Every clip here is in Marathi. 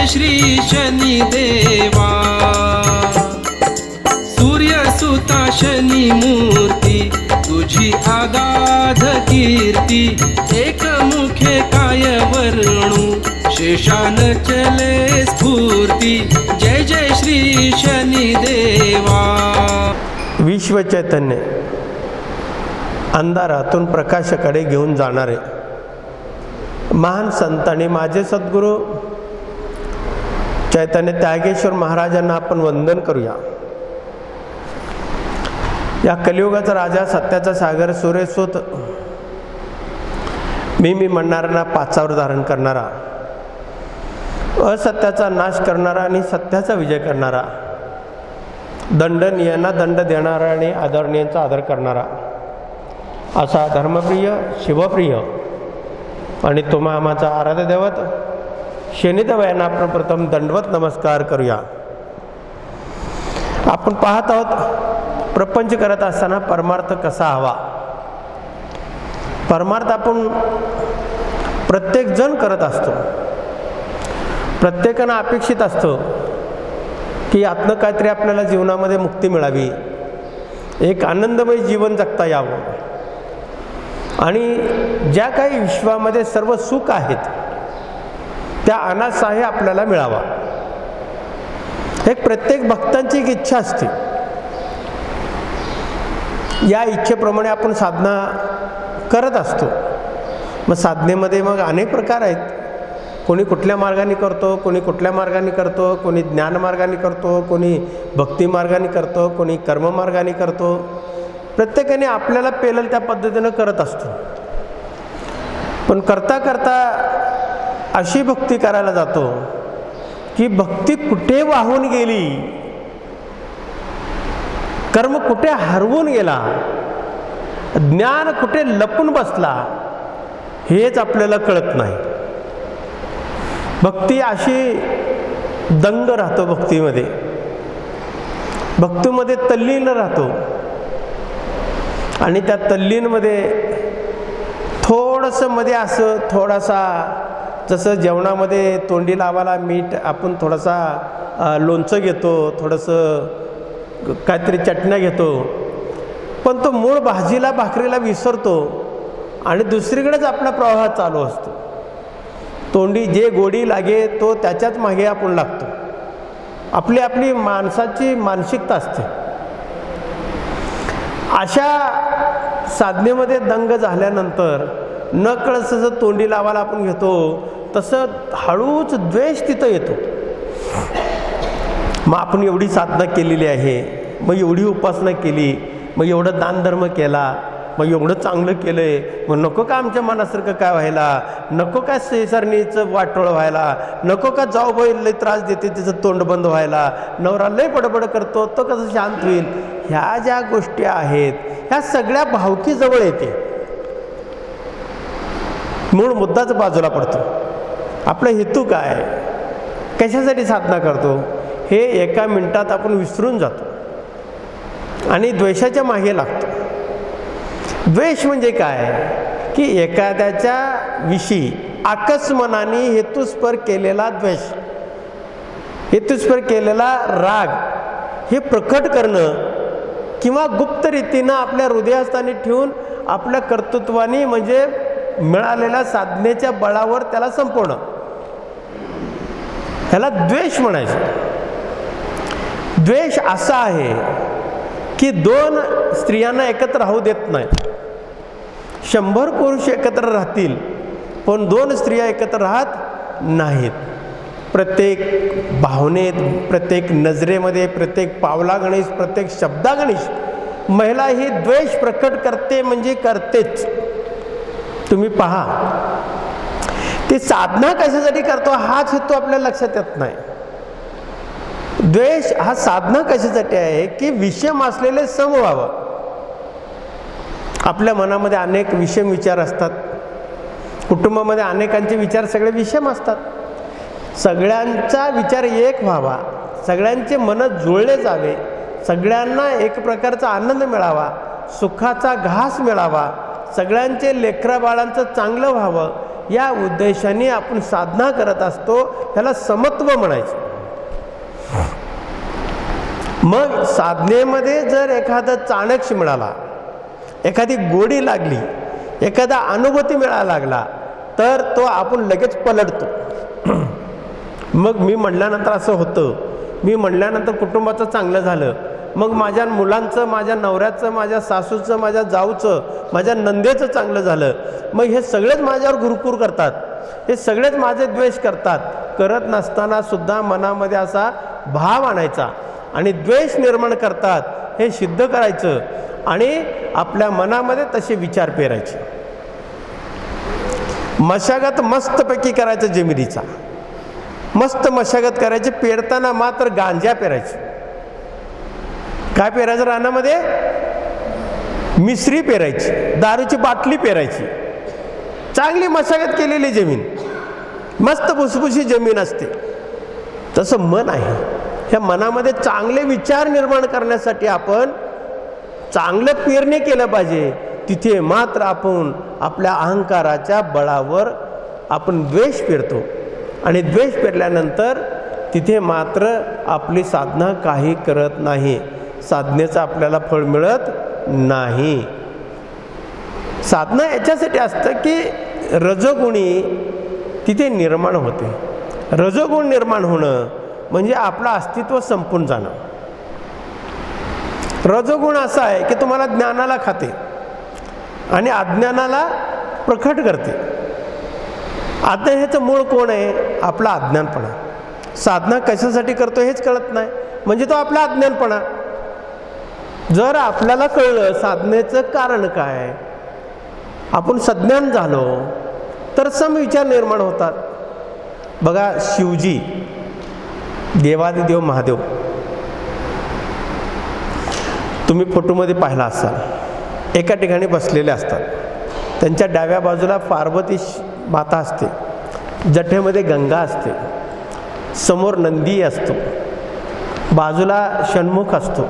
जय श्री शनी देवा। सूर्यसुता शनी मूर्ती तुझी आगाध कीर्ती, एकमुखे काय वर्णू शेषान चले स्फूर्ती। जय जय श्री शनी देवा। विश्व चैतन्य अंधारातून प्रकाशाकडे घेऊन जाणारे महान संत आणि माझे सद्गुरू चैतन्य त्यागेश्वर महाराजांना आपण वंदन करूया। या कलियुगाचा राजा, सत्याचा सागर, सूर्यसूत, मी म्हणणाऱ्यांना पाचावर धारण करणारा, असत्याचा नाश करणारा आणि सत्याचा विजय करणारा, दंडनीयांना दंड देणारा आणि आदरणीयांचा आदर करणारा असा धर्मप्रिय, शिवप्रिय आणि तुम्हा आम्हाचा आराध्य दैवत शनिदेव यांना आपण प्रथम दंडवत नमस्कार करूया। आपण पाहत आहोत प्रपंच करत असताना परमार्थ कसा हवा। परमार्थ आपण प्रत्येक जण करत असतो, प्रत्येकानं अपेक्षित असतं की यातनं काहीतरी आपल्याला जीवनामध्ये मुक्ती मिळावी, एक आनंदमय जीवन जगता यावं आणि ज्या काही विश्वामध्ये सर्व सुख आहेत त्या अनासाही आपल्याला मिळावा, एक प्रत्येक भक्तांची एक इच्छा असते। या इच्छेप्रमाणे आपण साधना करत असतो। मग साधनेमध्ये मग अनेक प्रकार आहेत, कोणी कुठल्या मार्गाने करतो, कोणी कुठल्या मार्गाने करतो, कोणी ज्ञान मार्गाने करतो, कोणी भक्ती मार्गाने करतो, कोणी कर्म मार्गाने करतो। प्रत्येकाने आपल्याला पेलेल त्या पद्धतीनं करत असतो। पण करता करता अशी भक्ती करायला जातो की भक्ती कुठे वाहून गेली, कर्म कुठे हरवून गेला, ज्ञान कुठे लपून बसला हेच आपल्याला कळत नाही। भक्ती अशी दंग राहतो, भक्तीमध्ये तल्लीन राहतो आणि त्या तल्लीनमध्ये थोडंसं मध्ये असं थोडासा, जसं जेवणामध्ये तोंडी लावायला मीठ आपण थोडासा लोणचं घेतो, थोडंसं काहीतरी चटण्या घेतो, पण तो मूळ भाजीला भाकरीला विसरतो आणि दुसरीकडेच आपला प्रवाह चालू असतो। तोंडी जे गोडी लागे तो त्याच्याच मागे आपण लागतो। आपली माणसाची मानसिकता असते। अशा साधनेमध्ये दंग झाल्यानंतर नकळत जसं तोंडी लावायला आपण घेतो तसं हळूच द्वेष तिथं येतो। मग आपण एवढी साधना केलेली आहे, मग एवढी उपासना केली, मग एवढं दानधर्म केला, मग एवढं चांगलं केलंय, मग नको का आमच्या मनासारखं काय व्हायला, नको का शेजारणीचं वाटोळ व्हायला, नको का जाऊ बाई लय त्रास देते तिचं तोंड बंद व्हायला, नवरा लय बडबड करतो तो कसं शांत होईल। ह्या ज्या गोष्टी आहेत ह्या सगळ्या भावकी जवळ येते, मूळ मुद्दाच बाजूला पडतो। आपला हेतू काय, कशासाठी साधना करतो हे एका मिनिटात आपण विसरून जातो आणि द्वेषाच्या मागे लागतो। द्वेष म्हणजे काय की एखाद्याच्या विषयी आकस्मनाने हेतुस्पर केलेला द्वेष, हेतुस्पर केलेला राग हे प्रकट करणं किंवा गुप्त रीतीनं आपल्या हृदयस्थानी ठेवून आपल्या कर्तृत्वाने म्हणजे मिळालेल्या साधनेच्या बळावर त्याला संपवणं, ह्याला द्वेष म्हणायचं। द्वेष असा आहे की दोन स्त्रियांना एकत्र राहू देत नाही। 100 पुरुष एकत्र राहतील पण 2 स्त्रिया एकत्र राहत नाहीत। प्रत्येक भावनेत, प्रत्येक नजरेमध्ये, प्रत्येक पावलागणिक, प्रत्येक शब्दागणिक महिला ही द्वेष प्रकट करते म्हणजे करतेच। तुम्ही पहा ती साधना कशासाठी करतो हाच हेतू आपल्या लक्षात येत नाही। द्वेष हा साधना कशासाठी आहे की विषम असलेले सम व्हावं। आपल्या मनामध्ये अनेक विषम विचार असतात, कुटुंबामध्ये अनेकांचे विचार सगळे विषम असतात। सगळ्यांचा विचार एक व्हावा, सगळ्यांचे मन जुळले जावे, सगळ्यांना एक प्रकारचा आनंद मिळावा, सुखाचा घास मिळावा, सगळ्यांचे लेकरा बाळांचं चांगलं व्हावं या उद्देशाने आपण साधना करत असतो, ह्याला समत्व म्हणायचं. मग साधनेमध्ये जर एखादा चाणक्य मिळाला, एखादी गोडी लागली, एखादा अनुभूती मिळायला लागला, तर तो आपण लगेच पलटतो. मग मी म्हणल्यानंतर असं होतं, मी म्हणल्यानंतर कुटुंबाचं चांगलं झालं, मग माझ्या मुलांचं, माझ्या नवऱ्याचं, माझ्या सासूचं, माझ्या जाऊचं, माझ्या नंदेचं चांगलं झालं, मग हे सगळेच माझ्यावर घुरकुर करतात, हे सगळेच माझे द्वेष करतात. करत नसताना सुद्धा मनामध्ये असा भाव आणायचा आणि द्वेष निर्माण करतात हे सिद्ध करायचं आणि आपल्या मनामध्ये तसे विचार पेरायचे. मशागत मस्तपैकी करायचं, जमिनीचा मस्त मशागत करायची. पेरताना मात्र गांजा पेरायची. काय पेरायचं रानामध्ये? मिश्री पेरायची, दारूची बाटली पेरायची. चांगली मशागत केलेली जमीन, मस्त भुसभुशी जमीन असते. तसं मन आहे, ह्या मनामध्ये चांगले विचार निर्माण करण्यासाठी आपण चांगलं पेरणी केलं पाहिजे. तिथे मात्र आपण आपल्या अहंकाराच्या बळावर आपण द्वेष पेरतो आणि द्वेष पेरल्यानंतर तिथे मात्र आपली साधना काही करत नाही, साधनेचं आपल्याला फळ मिळत नाही. साधना याच्यासाठी असतं की रजोगुणी तिथे निर्माण होते. रजोगुण निर्माण होणं म्हणजे आपलं अस्तित्व संपून जाणं. रजोगुण असा आहे की तुम्हाला ज्ञानाला खाते आणि अज्ञानाला प्रकट करते. अज्ञान ह्याचं मूळ कोण आहे? आपला अज्ञानपणा. साधना कशासाठी करतो हेच कळत नाही, म्हणजे तो आपला अज्ञानपणा. जर आपल्याला कळलं साधनेचं कारण काय, आपण सज्ञान झालो, तर समविचार निर्माण होतात. बघा, शिवजी, देवादिदेव महादेव, तुम्ही फोटोमध्ये पाहिला असाल, एका ठिकाणी बसलेले असतात. त्यांच्या डाव्या बाजूला पार्वती माता असते, जठेमध्ये गंगा असते, समोर नंदी असतो, बाजूला षण्मुख असतो,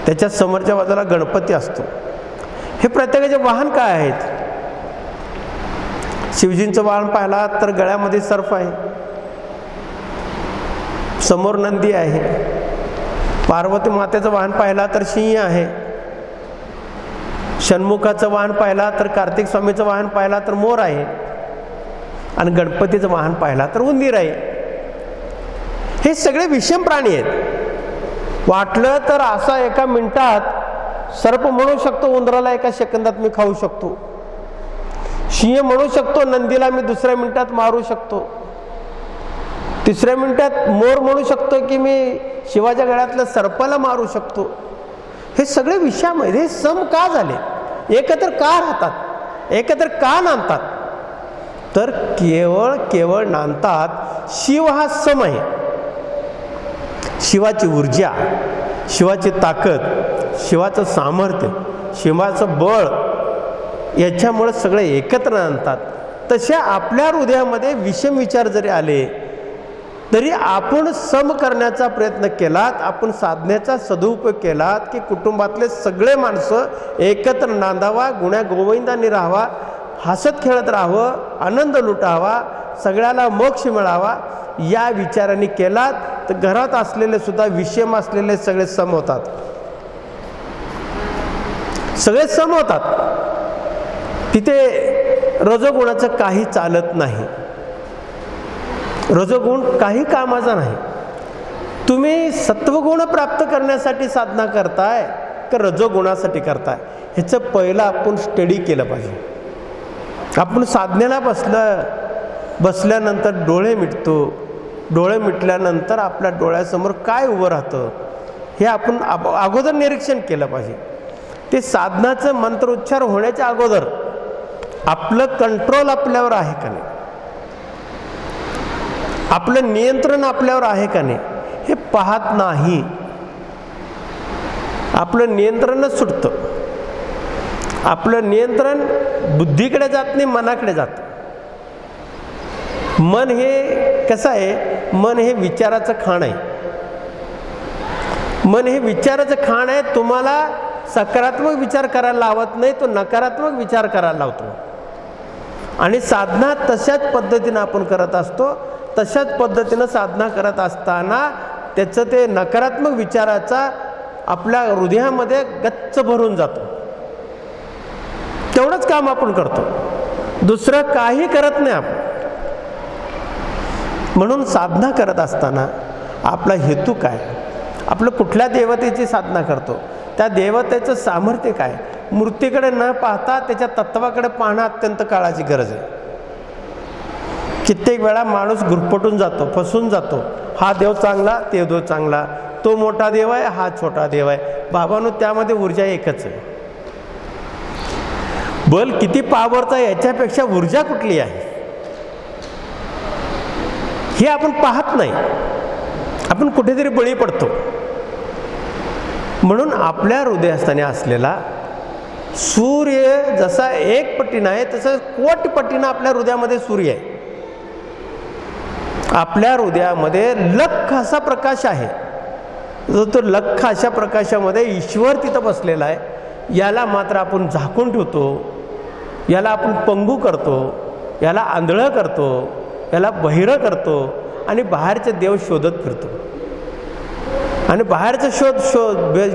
त्याच्या समोरच्या बाजूला गणपती असतो. हे प्रत्येकाचे वाहन काय आहेत? शिवजींचं वाहन पाहिला तर गळ्यामध्ये सर्प आहे, समोर नंदी आहे. पार्वती मातेचं वाहन पाहिला तर सिंह आहे. षण्मुखाचं वाहन पाहिला तर कार्तिक स्वामीचं वाहन पाहिला तर मोर आहे. आणि गणपतीचं वाहन पाहिला तर उंदीर आहे. हे सगळे विषम प्राणी आहेत. वाटलं तर असा एका मिनिटात सर्प म्हणू शकतो, उंदराला एका सेकंदात मी खाऊ शकतो. सिंह म्हणू शकतो, नंदीला मी दुसऱ्या मिनिटात मारू शकतो. तिसऱ्या मिनिटात मोर म्हणू शकतो की मी शिवाच्या गळ्यातल्या सर्पाला मारू शकतो. हे सगळे विषम आहेत. हे सम का झाले? एकत्र का राहतात? एकत्र का नांदतात? तर केवळ नांदतात शिव हा सम आहे. शिवाची ऊर्जा, शिवाची ताकद, शिवाचं सामर्थ्य, शिवाचं बळ, याच्यामुळे सगळे एकत्र नांदतात. तशा आपल्या हृदयामध्ये विषम विचार जरी आले तरी आपण सम करण्याचा प्रयत्न केलात, आपण साधनेचा सदुपयोग केलात की कुटुंबातले सगळे माणसं एकत्र नांदावा, गुण्या गोविंदांनी राहावा, हसत खेळत राहावं, आनंद लुटावा, सगळ्याला मोक्ष मिळावा, या विचाराने केलात तर घरात असलेले सुद्धा विषम असलेले सगळे सम होतात. सगळे सम होतात. तिथे रजोगुणाचं काही चालत नाही. रजोगुण काही कामाचा नाही. तुम्ही सत्वगुण प्राप्त करण्यासाठी साधना करताय का रजोगुणासाठी करताय, ह्याचं पहिलं आपण स्टडी केलं पाहिजे. आपण साधनेला बसल्यानंतर डोळे मिटतो. डोळे मिटल्यानंतर आपल्या डोळ्यासमोर काय उभं राहतं हे आपण अगोदर निरीक्षण केलं पाहिजे. ते साधनाचं मंत्रोच्चार होण्याच्या अगोदर आपलं कंट्रोल आपल्यावर आहे का नाही, आपलं नियंत्रण आपल्यावर आहे का नाही हे पाहत नाही. आपलं नियंत्रणच सुटतं. आपलं नियंत्रण बुद्धीकडे जात नाही, मनाकडे जातं. मन हे कसं आहे? मन हे विचाराचं खाण आहे. मन हे विचाराचं खाण आहे. तुम्हाला सकारात्मक विचार करायला लावत नाही, तो नकारात्मक विचार करायला लावतो. आणि साधना तशाच पद्धतीनं आपण करत असतो. तशाच पद्धतीनं साधना करत असताना त्याचं ते नकारात्मक विचाराचा आपल्या हृदयामध्ये गच्च भरून जातो. तेवढंच काम आपण करतो, दुसरं काही करत नाही आपण. म्हणून साधना करत असताना आपला हेतू काय, आपलं कुठल्या देवतेची साधना करतो, त्या देवतेचं सामर्थ्य काय, मूर्तीकडे न पाहता त्याच्या तत्वाकडे पाहणं अत्यंत काळाची गरज आहे. कित्येक वेळा माणूस गुरफटून जातो, फसून जातो. हा देव चांगला, ते देव चांगला, तो मोठा देव आहे, हा छोटा देव आहे. बाबांनो, त्यामध्ये ऊर्जा एकच आहे. बल किती पॉवरचा याच्यापेक्षा ऊर्जा कुठली आहे हे आपण पाहत नाही. आपण कुठेतरी बळी पडतो. म्हणून आपल्या हृदयस्थानी असलेला सूर्य जसा एक पटीनं आहे तसं कोट पटीनं आपल्या हृदयामध्ये सूर्य आहे. आपल्या हृदयामध्ये लख असा प्रकाश आहे. जो तो लख अशा प्रकाशामध्ये ईश्वर तिथं बसलेला आहे. याला मात्र आपण झाकून ठेवतो, याला आपण पंगू करतो, याला आंधळं करतो, याला बहिरं करतो आणि बाहेरचे देव शोधत फिरतो. आणि बाहेरचं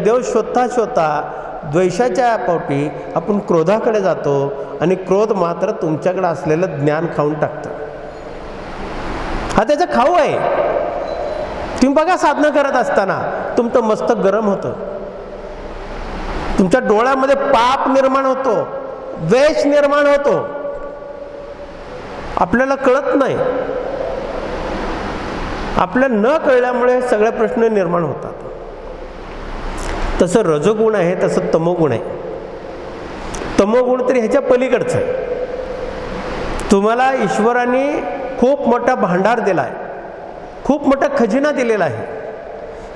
देव शोधता शोधता द्वेषाच्या पोटी आपण क्रोधाकडे जातो आणि क्रोध मात्र तुमच्याकडे असलेलं ज्ञान खाऊन टाकतं. हा त्याचा खाऊ आहे. तुम्ही बघा, साधना करत असताना तुमचं मस्तक गरम होतं, तुमच्या डोळ्यामध्ये पाप निर्माण होतो, द्वेष निर्माण होतो, आपल्याला कळत नाही. आपल्याला न कळल्यामुळे सगळे प्रश्न निर्माण होतात. तसं रजोगुण आहे, तसं तमोगुण आहे. तमोगुण तरी ह्याच्या पलीकडचं आहे. तुम्हाला ईश्वराने खूप मोठा भांडार दिला आहे, खूप मोठा खजिना दिलेला आहे.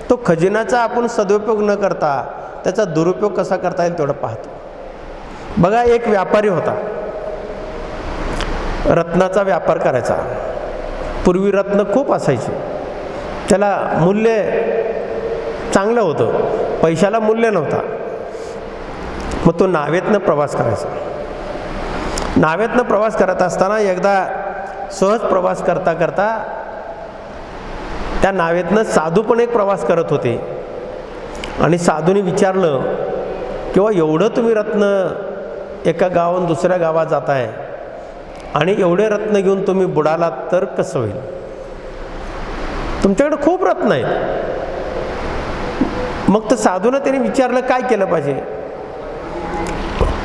तो खजिनाचा आपण सदुपयोग न करता त्याचा दुरुपयोग कसा करता येईल तेवढं पाहतो. बघा, एक व्यापारी होता, रत्नाचा व्यापार करायचा. पूर्वी रत्न खूप असायचे, त्याला मूल्य चांगलं होतं, पैशाला मूल्य नव्हता. मग तो नावेतनं प्रवास करायचा. नावेतनं प्रवास करत असताना एकदा सहज प्रवास करता करता त्या नावेतनं साधू पण एक प्रवास करत होते. आणि साधूने विचारलं, किंवा एवढं तुम्ही रत्न एका गावाहून दुसऱ्या गावात जाताय आणि एवढे रत्न घेऊन तुम्ही बुडालात तर कसं होईल? तुमच्याकडे खूप रत्न आहेत. मग तर साधूनं त्याने विचारलं काय केलं पाहिजे.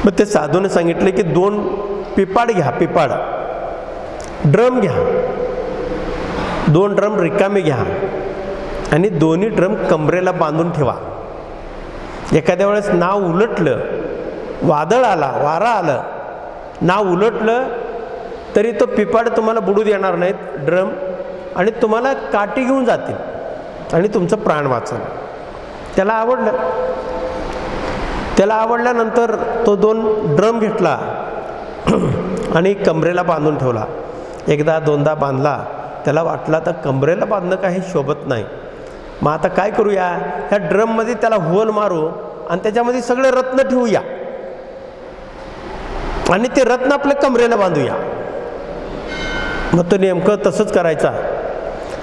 मग ते साधूने सांगितलं की 2 पिपाड घ्या, पिपाड ड्रम घ्या, 2 ड्रम रिकामे घ्या आणि दोन्ही ड्रम कमरेला बांधून ठेवा. एखाद्या वेळेस नाव उलटलं, वादळ आला, वारा आलं, नाव उलटलं तरी तो पिपाड तुम्हाला बुडू देणार नाहीत ड्रम, आणि तुम्हाला काठी घेऊन जातील आणि तुमचं प्राण वाचेल. त्याला आवडलं. त्याला आवडल्यानंतर तो 2 ड्रम घेतला आणि कमरेला बांधून ठेवला. एकदा दोनदा बांधला. त्याला वाटलं आता कमरेला बांधणं काही शोभत नाही. मग आता काय करूया, ह्या ड्रममध्ये त्याला होल मारू आणि त्याच्यामध्ये सगळे रत्न ठेवूया आणि ते रत्न आपल्या कमरेला बांधूया. मग तो नेमकं तसंच करायचा.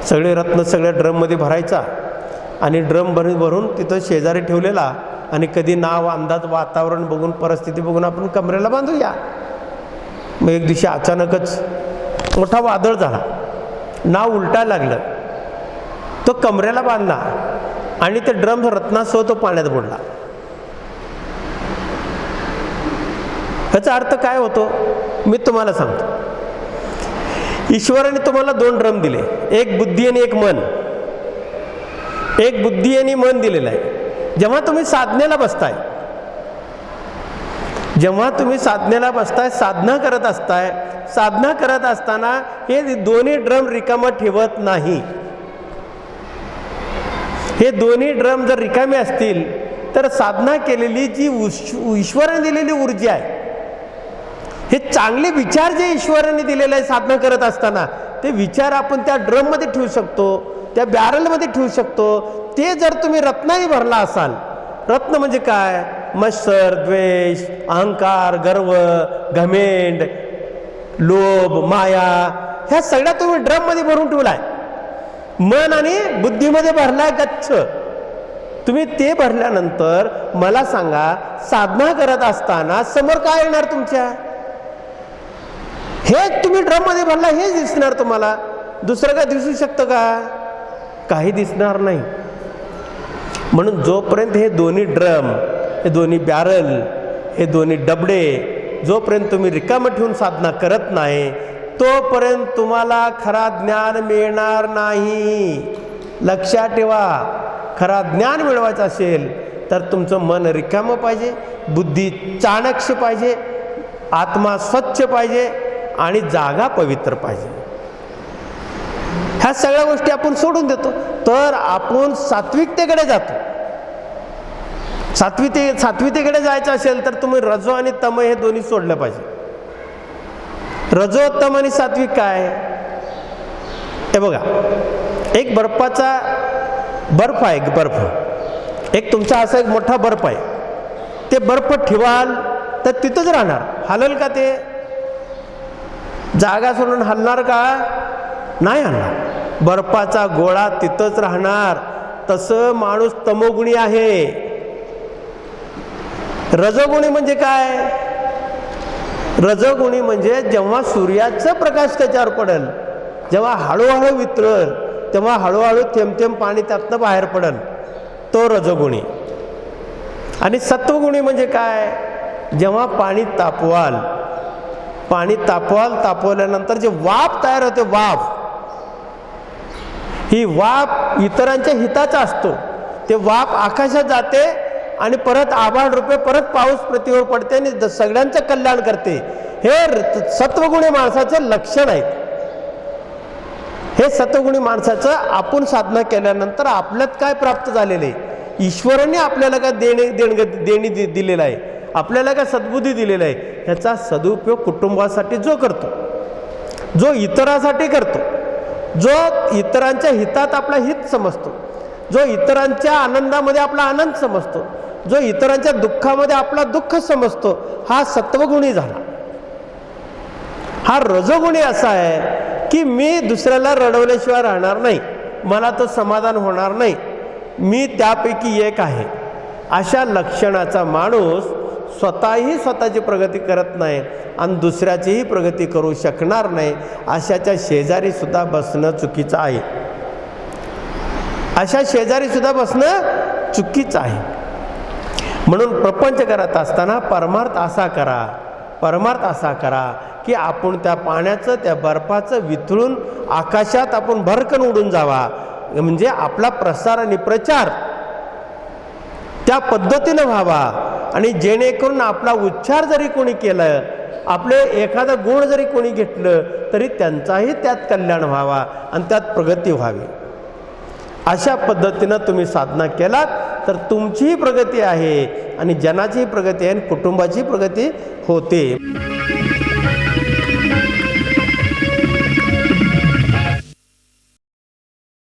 सगळे रत्न सगळ्या ड्रममध्ये भरायचा आणि ड्रम भरून तिथं शेजारी ठेवलेला. आणि कधी नाव, अंदाज, वातावरण बघून, परिस्थिती बघून आपण कमरेला बांधूया. मग एक दिवशी अचानकच मोठा वादळ झाला, नाव उलटायला लागलं. तो कमरेला बांधला आणि ते ड्रम रत्नासह तो पाण्यात बुडला. ह्याचा अर्थ काय होतो मी तुम्हाला सांगतो. ईश्वराने तुम्हाला 2 ड्रम दिले, एक बुद्धी आणि एक मन. एक बुद्धी आणि मन दिलेलं आहे. जेव्हा तुम्ही साधनेला बसताय, जेव्हा तुम्ही साधनेला बसताय, साधना करत असताय, साधना करत असताना हे दोन्ही ड्रम रिकामा ठेवत नाही. हे दोन्ही ड्रम जर रिकामे असतील तर साधना केलेली जी ईश्वराने दिलेली ऊर्जा आहे, हे चांगले विचार जे ईश्वराने दिलेले आहे साधना करत असताना, ते विचार आपण त्या ड्रममध्ये ठेवू शकतो, त्या बॅरलमध्ये ठेवू शकतो. ते जर तुम्ही रत्नाने भरला असाल, रत्न म्हणजे काय, मत्सर, द्वेष, अहंकार, गर्व, घमेंड, लोभ, माया, ह्या सगळ्या तुम्ही ड्रममध्ये भरून ठेवलाय. मन आणि बुद्धीमध्ये भरलाय गच्छ. तुम्ही ते भरल्यानंतर मला सांगा, साधना करत असताना समोर काय येणार तुमच्या? हे तुम्ही ड्रममध्ये भरला, हेच दिसणार तुम्हाला. दुसरं काय दिसू शकतं का? काही दिसणार नाही. म्हणून जोपर्यंत हे दोन्ही ड्रम, हे दोन्ही बॅरल, हे दोन्ही डबडे जोपर्यंत तुम्ही रिकामं ठेवून साधना करत नाही, तोपर्यंत तुम्हाला खरा ज्ञान मिळणार नाही. लक्षात ठेवा, खरा ज्ञान मिळवायचं असेल तर तुमचं मन रिकामं पाहिजे, बुद्धी चाणक्य पाहिजे, आत्मा स्वच्छ पाहिजे आणि जागा पवित्र पाहिजे. ह्या सगळ्या गोष्टी आपण सोडून देतो, तर आपण सात्विकतेकडे जातो. सात्विकतेकडे जायचं असेल तर तुम्ही रजो आणि तम हे दोन्ही सोडलं पाहिजे. रजो, तम आणि सात्विक काय? हे बघा, एक बर्फाचा बर्फ आहे, बर्फ एक तुमचा असा एक मोठा बर्फ आहे. ते बर्फ ठेवाल तर तिथंच राहणार, हलल का? ते जागा सोडून हलणार का? नाही हलणार. बर्फाचा गोळा तिथंच राहणार. तसं माणूस तमोगुणी आहे. रजोगुणी म्हणजे काय? रजोगुणी म्हणजे जेव्हा सूर्याचा प्रकाश त्याच्यावर पडेल, जेव्हा हळूहळू वितळेल, तेव्हा हळूहळू थेंब थेंब पाणी त्यातनं बाहेर पडेल, तो रजोगुणी. आणि सत्वगुणी म्हणजे काय? जेव्हा पाणी तापवाल, तापवल्यानंतर जे वाफ तयार होते, वाफ, ही वाफ इतरांच्या हिताचा असतो. ते वाफ आकाशात जाते आणि परत आभाळ रूपे परत पाऊस पृथ्वीवर पडते आणि सगळ्यांचं कल्याण करते. हे सत्वगुणी माणसाचं लक्षण आहे. हे सत्वगुणी माणसाचं आपण साधना केल्यानंतर आपल्यात काय प्राप्त झालेलं आहे? ईश्वराने आपल्याला काय देणी दिलेला आहे, आपल्याला काय सद्बुद्धी दिलेला आहे, ह्याचा सदुपयोग कुटुंबासाठी जो करतो, जो इतरांसाठी करतो, जो इतरांच्या हितात आपला हित समजतो, जो इतरांच्या आनंदामध्ये आपला आनंद समजतो, जो इतरांच्या दुःखामध्ये आपला दुःख समजतो, हा सत्वगुणी झाला. हा रजोगुणी असा आहे की मी दुसऱ्याला रडवल्याशिवाय राहणार नाही, मला तो समाधान होणार नाही, मी त्यापैकी एक आहे. अशा लक्षणाचा माणूस स्वतःही स्वतःची प्रगती करत नाही आणि दुसऱ्याचीही प्रगती करू शकणार नाही. अशाच्या शेजारी सुद्धा बसणं चुकीचं आहे. अशा शेजारी सुद्धा बसणं चुकीचं आहे. म्हणून प्रपंच करत असताना परमार्थ असा करा की आपण त्या पाण्याचं, त्या बर्फाचं वितळून आकाशात आपण भरकन उडून जावा. म्हणजे आपला प्रसार आणि प्रचार त्या पद्धतीनं व्हावा. आणि जेणेकरून आपला उच्चार जरी कोणी केलं, आपले एखादा गुण जरी कोणी घेतलं, तरी त्यांचाही त्यात कल्याण व्हावा आणि त्यात प्रगती व्हावी. अशा पद्धतीनं तुम्ही साधना केलात तर तुमचीही प्रगती आहे आणि जनाचीही प्रगती आहे आणि कुटुंबाची प्रगती होते.